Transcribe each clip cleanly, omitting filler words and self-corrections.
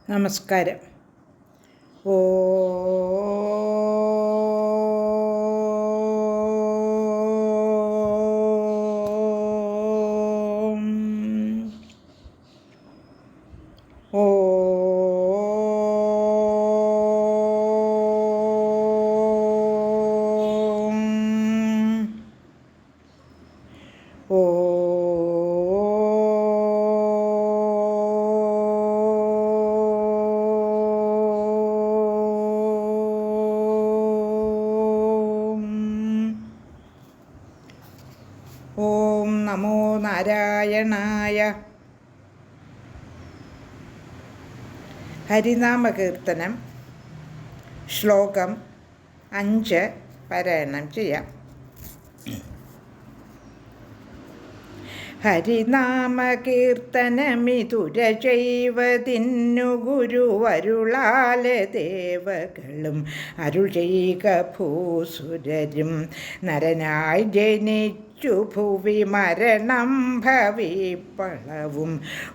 നമസ്കാരം. ഓ ഓ ഓം നമോ നാരായണായ. ഹരിനാമകീർത്തനം ശ്ലോകം 5 പാരായണം ചെയ്യാം. ഹരിനാമകീർത്തനമിതുരചൈവതിന്നു ഗുരുവരുളാലെ ദേവകളും അരുൾ ചെയ്ക ഭൂസുരരും നരനായി ജനിച്ചു ഭുവി മരണം ഭവിപ്പളവും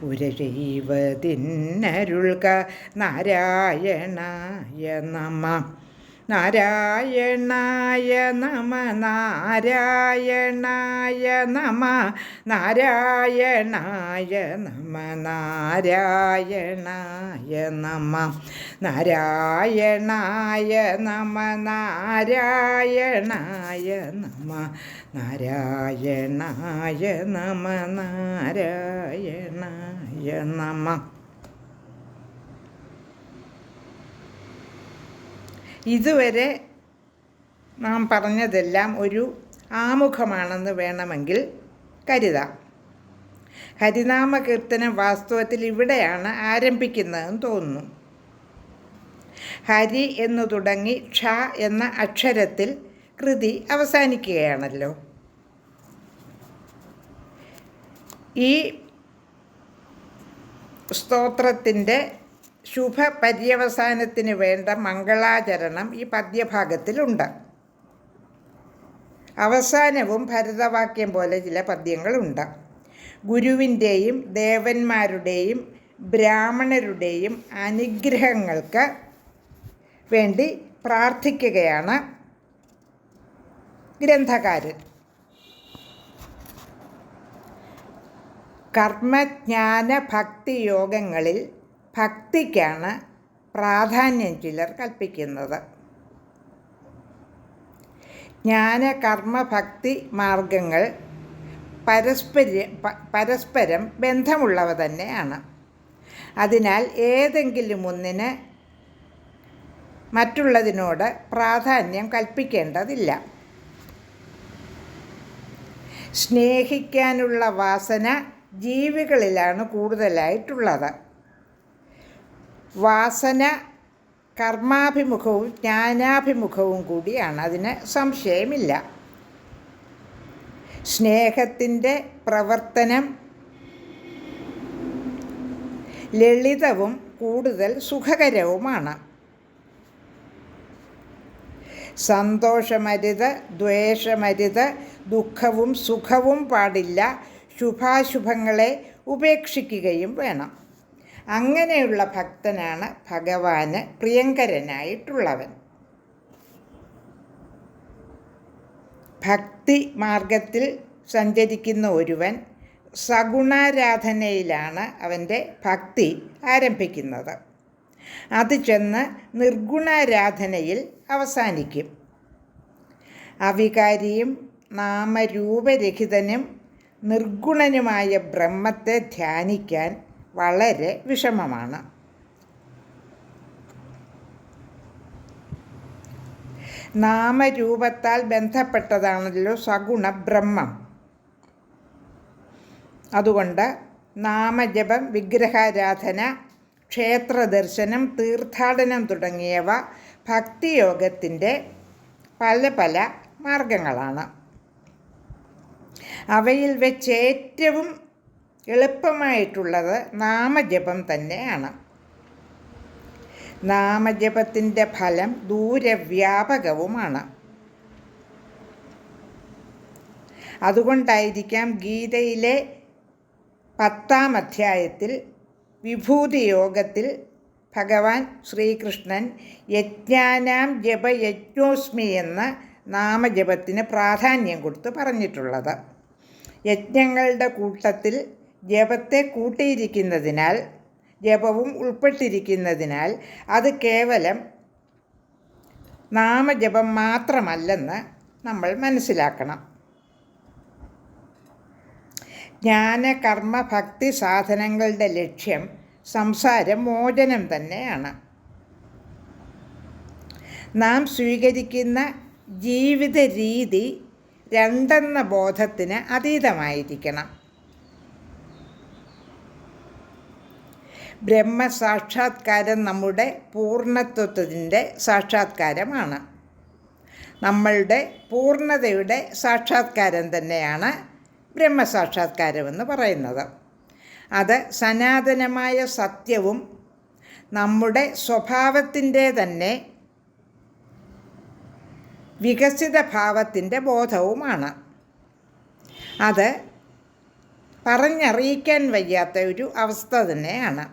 ഉരചൈവതിന്നരുൾക നാരായണായ നമ. നാരായണായ നമ. നാരായണായ നമ. നാരായണായ നമ. നാരായണായ നമ. നാരായണായ നമ. നാരായണായ നമ. നാരായണായ നമ. നാരായണായ നമ. ഇതുവരെ നാം പറഞ്ഞതെല്ലാം ഒരു ആമുഖമാണെന്ന് വേണമെങ്കിൽ കരുതാം. ഹരിനാമകീർത്തനം വാസ്തവത്തിൽ ഇവിടെയാണ് ആരംഭിക്കുന്നതെന്ന് തോന്നുന്നു. ഹരി എന്നു തുടങ്ങി ക്ഷ എന്ന അക്ഷരത്തിൽ കൃതി അവസാനിക്കുകയാണല്ലോ. ഈ സ്തോത്രത്തിൻ്റെ ശുഭപര്യവസാനത്തിന് വേണ്ട മംഗളാചരണം ഈ പദ്യഭാഗത്തിലുണ്ട്. അവസാനവും ഭരതവാക്യം പോലെ ചില പദ്യങ്ങളുണ്ട്. ഗുരുവിൻ്റെയും ദേവന്മാരുടെയും ബ്രാഹ്മണരുടെയും അനുഗ്രഹങ്ങൾക്ക് വേണ്ടി പ്രാർത്ഥിക്കുകയാണ് ഗ്രന്ഥകാരൻ. കർമ്മജ്ഞാന ഭക്തി യോഗങ്ങളിൽ ഭക്തിക്കാണ് പ്രാധാന്യം ചിലർ കൽപ്പിക്കുന്നത്. ജ്ഞാന കർമ്മ ഭക്തി മാർഗങ്ങൾ പരസ്പരം ബന്ധമുള്ളവ തന്നെയാണ്. അതിനാൽ ഏതെങ്കിലും ഒന്നിന് മറ്റുള്ളതിനോട് പ്രാധാന്യം കൽപ്പിക്കേണ്ടതില്ല. സ്നേഹിക്കാനുള്ള വാസന ജീവികളിലാണ് കൂടുതലായിട്ടുള്ളത്. വാസന കർമാഭിമുഖവും ജ്ഞാനാഭിമുഖവും കൂടിയാണ്, അതിന് സംശയമില്ല. സ്നേഹത്തിൻ്റെ പ്രവർത്തനം ലളിതവും കൂടുതൽ സുഖകരവുമാണ്. സന്തോഷമരുത്, ദ്വേഷമരുത്, ദുഃഖവും സുഖവും പാടില്ല. ശുഭാശുഭങ്ങളെ ഉപേക്ഷിക്കുകയും വേണം. അങ്ങനെയുള്ള ഭക്തനാണ് ഭഗവാന് പ്രിയങ്കരനായിട്ടുള്ളവൻ. ഭക്തി മാർഗത്തിൽ സഞ്ചരിക്കുന്ന ഒരുവൻ സഗുണാരാധനയിലാണ് അവൻ്റെ ഭക്തി ആരംഭിക്കുന്നത്. അത് ചെന്ന് നിർഗുണാരാധനയിൽ അവസാനിക്കും. അവികാരിയും നാമരൂപരഹിതനും നിർഗുണനുമായ ബ്രഹ്മത്തെ ധ്യാനിക്കാൻ വളരെ വിഷമമാണ്. നാമരൂപത്താൽ ബന്ധപ്പെട്ടതാണല്ലോ സഗുണ ബ്രഹ്മം. അതുകൊണ്ട് നാമജപം, വിഗ്രഹാരാധന, ക്ഷേത്രദർശനം, തീർത്ഥാടനം തുടങ്ങിയവ ഭക്തിയോഗത്തിൻ്റെ പല പല മാർഗങ്ങളാണ്. അവയിൽ വെച്ച് ഏറ്റവും എളുപ്പമായിട്ടുള്ളത് നാമജപം തന്നെയാണ്. നാമജപത്തിൻ്റെ ഫലം ദൂരവ്യാപകവുമാണ്. അതുകൊണ്ടായിരിക്കാം ഗീതയിലെ 10-ാം അധ്യായത്തിൽ വിഭൂതി യോഗത്തിൽ ഭഗവാൻ ശ്രീകൃഷ്ണൻ യജ്ഞാനാം ജപയജ്ഞോസ്മി എന്ന നാമജപത്തിന് പ്രാധാന്യം കൊടുത്ത് പറഞ്ഞിട്ടുള്ളത്. യജ്ഞങ്ങളുടെ കൂട്ടത്തിൽ ജപത്തെ കൂട്ടിയിരിക്കുന്നതിനാൽ, ജപവും ഉൾപ്പെട്ടിരിക്കുന്നതിനാൽ അത് കേവലം നാമജപം മാത്രമല്ലെന്ന് നമ്മൾ മനസ്സിലാക്കണം. ജ്ഞാന കർമ്മ ഭക്തി സാധനങ്ങളുടെ ലക്ഷ്യം സംസാരമോചനം തന്നെയാണ്. നാം സ്വീകരിക്കുന്ന ജീവിത രീതി രണ്ടെന്ന ബോധത്തിന് അതീതമായിരിക്കണം. ബ്രഹ്മസാക്ഷാത്കാരം നമ്മുടെ പൂർണ്ണത്വത്തിൻ്റെ സാക്ഷാത്കാരമാണ്. നമ്മളുടെ പൂർണ്ണതയുടെ സാക്ഷാത്കാരം തന്നെയാണ് ബ്രഹ്മസാക്ഷാത്കാരമെന്ന് പറയുന്നത്. അത് സനാതനമായ സത്യവും നമ്മുടെ സ്വഭാവത്തിൻ്റെ തന്നെ വികസിത ഭാവത്തിൻ്റെ ബോധവുമാണ്. അത് പറഞ്ഞറിയിക്കാൻ വയ്യാത്ത ഒരു അവസ്ഥ തന്നെയാണ്.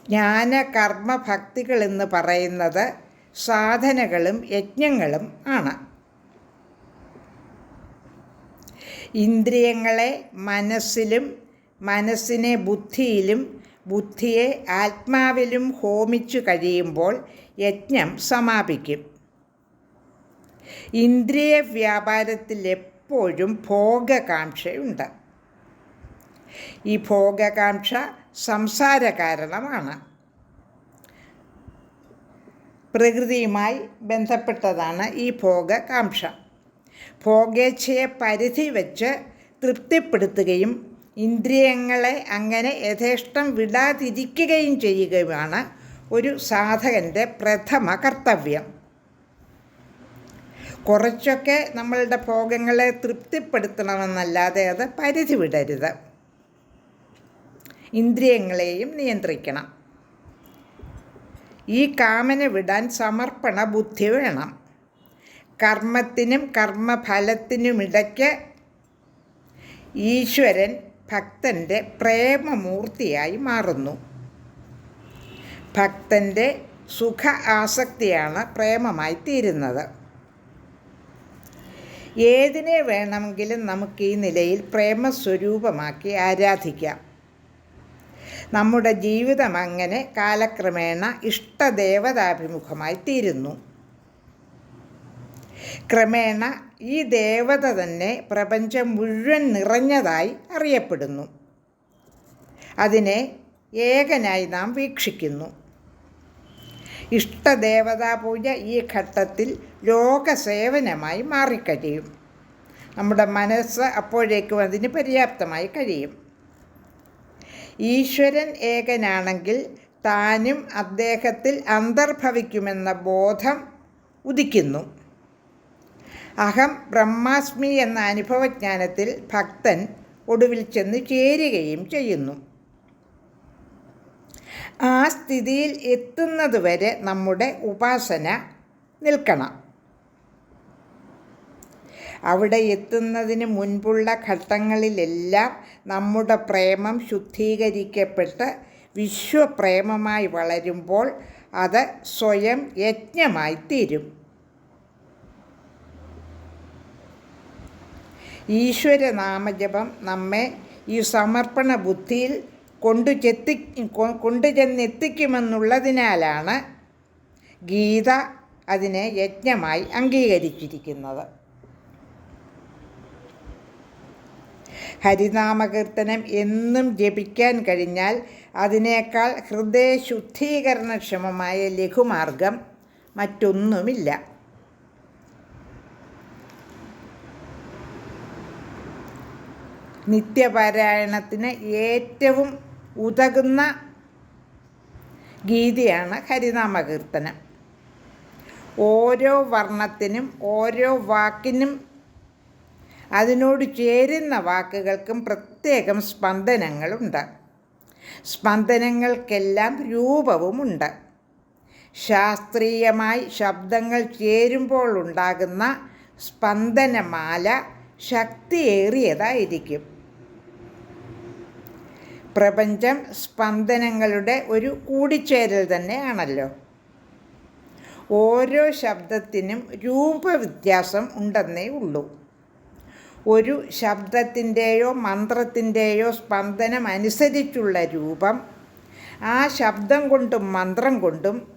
ജ്ഞാന കർമ്മ ഭക്തികൾ എന്ന് പറയുന്നത് സാധനകളും യജ്ഞങ്ങളും ആണ്. ഇന്ദ്രിയങ്ങളെ മനസ്സിലും, മനസ്സിനെ ബുദ്ധിയിലും, ബുദ്ധിയെ ആത്മാവിലും ഹോമിച്ചു കഴിയുമ്പോൾ യജ്ഞം സമാപിക്കും. ഇന്ദ്രിയ വ്യാപാരത്തിൽ എപ്പോഴും ഭോഗകാംക്ഷയുണ്ട്. ഈ ഭോഗകാംക്ഷ സംസാര കാരണമാണ്. പ്രകൃതിയുമായി ബന്ധപ്പെട്ടതാണ് ഈ ഭോഗകാംക്ഷ. ഭോഗേച്ഛയെ പരിധി വെച്ച് തൃപ്തിപ്പെടുത്തുകയും ഇന്ദ്രിയങ്ങളെ അങ്ങനെ യഥേഷ്ടം വിടാതിരിക്കുകയും ചെയ്യുകയുമാണ് ഒരു സാധകൻ്റെ പ്രഥമ കർത്തവ്യം. കുറച്ചൊക്കെ നമ്മളുടെ ഭോഗങ്ങളെ തൃപ്തിപ്പെടുത്തണമെന്നല്ലാതെ അത് പരിധി വിടരുത്. ഇന്ദ്രിയങ്ങളെയും നിയന്ത്രിക്കണം. ഈ കാമന വിടാൻ സമർപ്പണ ബുദ്ധി വേണം. കർമ്മത്തിനും കർമ്മഫലത്തിനുമിടയ്ക്ക് ഈശ്വരൻ ഭക്തൻ്റെ പ്രേമമൂർത്തിയായി മാറുന്നു. ഭക്തൻ്റെ സുഖ ആസക്തിയാണ് പ്രേമമായി തീരുന്നത്. ഏതിനെ വേണമെങ്കിലും നമുക്ക് ഈ നിലയിൽ പ്രേമസ്വരൂപമാക്കി ആരാധിക്കാം. നമ്മുടെ ജീവിതം അങ്ങനെ കാലക്രമേണ ഇഷ്ടദേവതാഭിമുഖമായി തീരുന്നു. ക്രമേണ ഈ ദേവത തന്നെ പ്രപഞ്ചം മുഴുവൻ നിറഞ്ഞതായി അറിയപ്പെടുന്നു. അതിനെ ഏകനായി നാം വീക്ഷിക്കുന്നു. ഇഷ്ടദേവതാ പൂജ ഈ ഘട്ടത്തിൽ ലോകസേവനമായി മാറിക്കഴിയും. നമ്മുടെ മനസ്സ് അപ്പോഴേക്കും അതിന് പര്യാപ്തമായി കഴിയും. ഈശ്വരൻ ഏകനാണെങ്കിൽ താനും അദ്ദേഹത്തിൽ അന്തർഭവിക്കുമെന്ന ബോധം ഉദിക്കുന്നു. അഹം ബ്രഹ്മാസ്മി എന്ന അനുഭവജ്ഞാനത്തിൽ ഭക്തൻ ഒടുവിൽ ചെന്ന് ചേരുകയും ചെയ്യുന്നു. ആ സ്ഥിതിയിൽ എത്തുന്നതുവരെ നമ്മുടെ ഉപാസന നിൽക്കണം. അവിടെ എത്തുന്നതിന് മുൻപുള്ള ഘട്ടങ്ങളിലെല്ലാം നമ്മുടെ പ്രേമം ശുദ്ധീകരിക്കപ്പെട്ട് വിശ്വപ്രേമമായി വളരുമ്പോൾ അത് സ്വയം യജ്ഞമായി തീരും. ഈശ്വരനാമജപം നമ്മെ ഈ സമർപ്പണ ബുദ്ധിയിൽ കൊണ്ടുചെന്നെത്തിക്കുമെന്നുള്ളതിനാലാണ് ഗീത അതിനെ യജ്ഞമായി അംഗീകരിച്ചിരിക്കുന്നത്. ഹരിനാമകീർത്തനം എന്നും ജപിക്കാൻ കഴിഞ്ഞാൽ അതിനേക്കാൾ ഹൃദയശുദ്ധീകരണക്ഷമമായ ലഘുമാർഗം മറ്റൊന്നുമില്ല. നിത്യപാരായണത്തിന് ഏറ്റവും ഉതകുന്ന ഗീതയാണ് ഹരിനാമകീർത്തനം. ഓരോ വർണ്ണത്തിനും ഓരോ വാക്കിനും അതിനോട് ചേരുന്ന വാക്കുകൾക്കും പ്രത്യേകം സ്പന്ദനങ്ങളുണ്ട്. സ്പന്ദനങ്ങൾക്കെല്ലാം രൂപവുമുണ്ട്. ശാസ്ത്രീയമായി ശബ്ദങ്ങൾ ചേരുമ്പോൾ ഉണ്ടാകുന്ന സ്പന്ദനമാല ശക്തിയേറിയതായിരിക്കും. പ്രപഞ്ചം സ്പന്ദനങ്ങളുടെ ഒരു കൂടിച്ചേരൽ തന്നെയാണല്ലോ. ഓരോ ശബ്ദത്തിനും രൂപവ്യത്യാസം ഉണ്ടെന്നേ ഉള്ളൂ. ഒരു ശബ്ദത്തിൻ്റെയോ മന്ത്രത്തിൻ്റെയോ സ്പന്ദനം അനുസരിച്ചുള്ള രൂപം ആ ശബ്ദം കൊണ്ടും മന്ത്രം കൊണ്ടും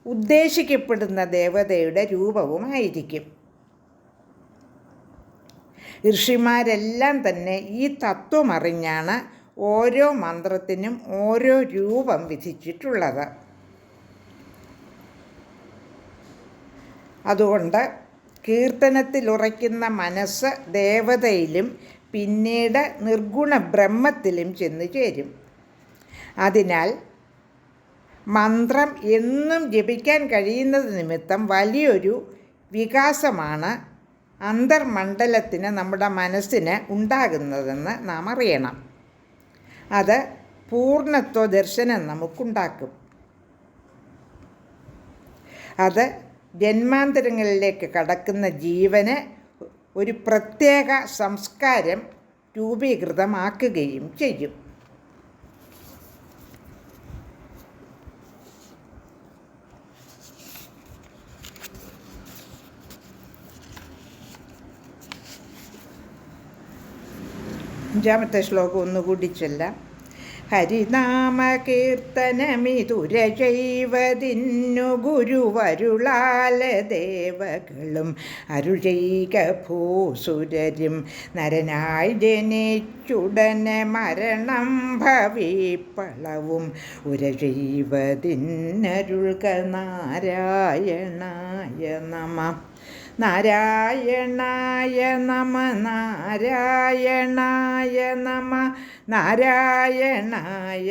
ഉദ്ദേശിക്കപ്പെടുന്ന ദേവതയുടെ രൂപവുമായിരിക്കും. ഋഷിമാരെല്ലാം തന്നെ ഈ തത്വമറിഞ്ഞാണ് ഓരോ മന്ത്രത്തിനും ഓരോ രൂപം വിധിച്ചിട്ടുള്ളത്. അതുകൊണ്ട് കീർത്തനത്തിലുറയ്ക്കുന്ന മനസ്സ് ദേവതയിലും പിന്നീട് നിർഗുണ ബ്രഹ്മത്തിലും ചെന്നു ചേരും. അതിനാൽ മന്ത്രം എന്നും ജപിക്കാൻ കഴിയുന്നത് നിമിത്തം വലിയൊരു വികാസമാണ് അന്തർമണ്ഡലത്തിന് നമ്മുടെ മനസ്സിന് ഉണ്ടാകുന്നതെന്ന് നാം അറിയണം. അത് പൂർണ്ണത്വ ദർശനം നമുക്കുണ്ടാക്കും. അത് ജന്മാന്തരങ്ങളിലേക്ക് കടക്കുന്ന ജീവന് ഒരു പ്രത്യേക സംസ്കാരം രൂപീകൃതമാക്കുകയും ചെയ്യും. അഞ്ചാമത്തെ ശ്ലോകം ഒന്നുകൂടി ചൊല്ലാം. ഹരിനാമകീർത്തനമിതുരചൈവതിന്നു ഗുരുവരുളാല ദേവകളും അരുചൈക ഭൂസുരരും നരനായി ജനിച്ചുടനെ മരണം ഭവിപ്പളവും ഉരചൈവതിന്നരുൾക നാരായണായ നമ. നാരായണായ നമ. നാരായണായ നമ. നാരായണായ